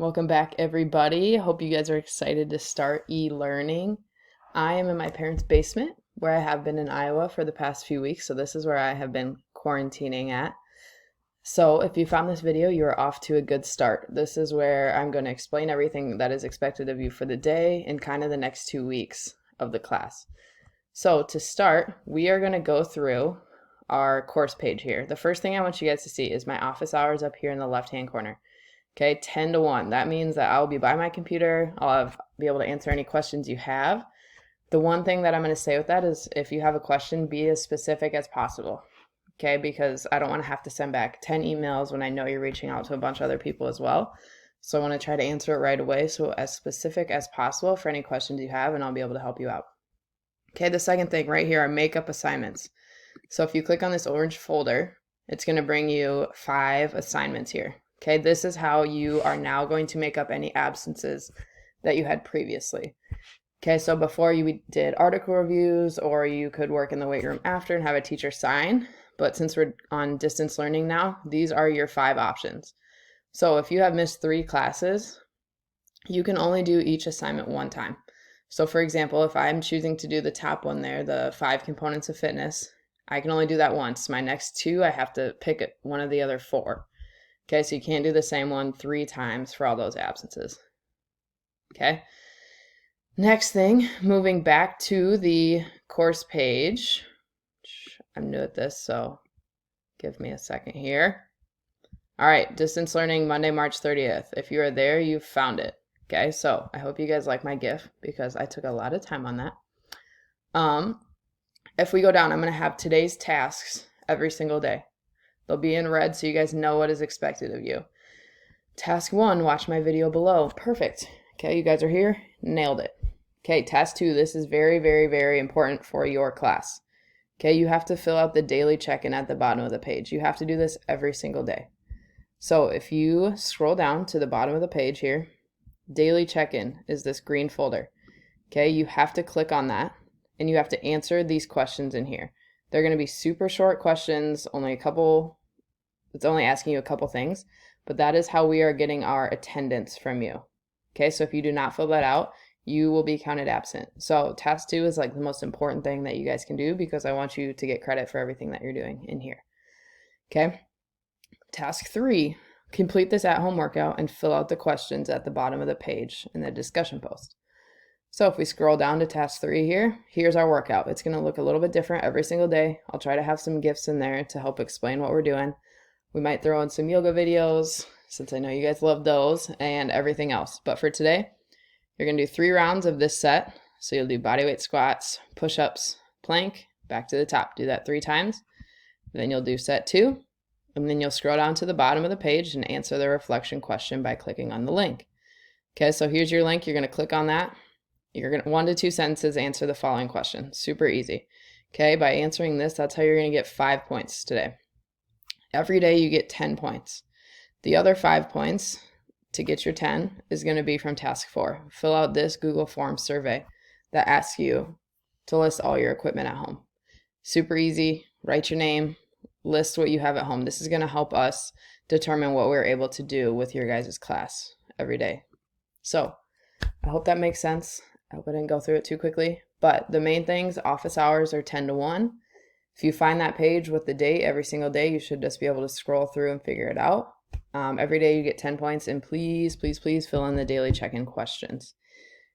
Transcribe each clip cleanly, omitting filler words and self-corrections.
Welcome back, everybody. Hope you guys are excited to start e-learning. I am in my parents' basement, where I have been in Iowa for the past few weeks, so this is where I have been quarantining at. So if you found this video, you are off to a good start. This is where I'm going to explain everything that is expected of you for the day and kind of the next 2 weeks of the class. So to start, we are going to go through our course page here. The first thing I want you guys to see is my office hours up here in the left-hand corner. Okay, 10 to 1. That means that I'll be by my computer. Be able to answer any questions you have. The one thing that I'm going to say with that is if you have a question, be as specific as possible. Okay, because I don't want to have to send back 10 emails when I know you're reaching out to a bunch of other people as well. So I want to try to answer it right away. So as specific as possible for any questions you have, and I'll be able to help you out. Okay, the second thing right here are makeup assignments. So if you click on this orange folder, it's going to bring you 5 assignments here. Okay, this is how you are now going to make up any absences that you had previously. Okay, so before you did article reviews, or you could work in the weight room after and have a teacher sign. But since we're on distance learning now, these are your 5 options. So if you have missed 3 classes, you can only do each assignment one time. So for example, if I'm choosing to do the top one there, the 5 components of fitness, I can only do that once. My next 2, I have to pick one of the other 4. Okay, so you can't do the same one 3 times for all those absences. Okay. Next thing, moving back to the course page. I'm new at this, so give me a second here. All right, distance learning, Monday, March 30th. If you are there, you've found it. Okay, so I hope you guys like my GIF because I took a lot of time on that. If we go down, I'm going to have today's tasks every single day. They'll be in red so you guys know what is expected of you. Task 1, watch my video below. Perfect. Okay, you guys are here. Nailed it. Okay, task 2, this is very, very, very important for your class. Okay, you have to fill out the daily check-in at the bottom of the page. You have to do this every single day. So if you scroll down to the bottom of the page here, daily check-in is this green folder. Okay, you have to click on that and you have to answer these questions in here. They're going to be super short questions, it's only asking you a couple things, but that is how we are getting our attendance from you. Okay, so if you do not fill that out, you will be counted absent. So task 2 is like the most important thing that you guys can do because I want you to get credit for everything that you're doing in here. Okay, task 3, complete this at-home workout and fill out the questions at the bottom of the page in the discussion post. So if we scroll down to task 3 here, here's our workout. It's going to look a little bit different every single day. I'll try to have some GIFs in there to help explain what we're doing. We might throw in some yoga videos, since I know you guys love those, and everything else. But for today, you're going to do 3 rounds of this set. So you'll do bodyweight squats, push-ups, plank, back to the top. Do that 3 times. Then you'll do set 2, and then you'll scroll down to the bottom of the page and answer the reflection question by clicking on the link. Okay, so here's your link. You're going to click on that. You're going to 1 to 2 sentences answer the following question. Super easy. Okay, by answering this, that's how you're going to get 5 points today. Every day you get 10 points. The other 5 points to get your 10 is going to be from task 4. Fill out this Google Forms survey that asks you to list all your equipment at home. Super easy. Write your name, list what you have at home. This is going to help us determine what we're able to do with your guys' class every day. So I hope that makes sense. I hope I didn't go through it too quickly, but the main things, office hours are 10 to 1. If you find that page with the date every single day, you should just be able to scroll through and figure it out. Every day you get 10 points, and please, please, please fill in the daily check-in questions.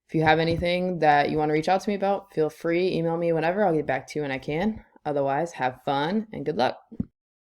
If you have anything that you want to reach out to me about, feel free, email me whenever. I'll get back to you when I can. Otherwise, have fun and good luck.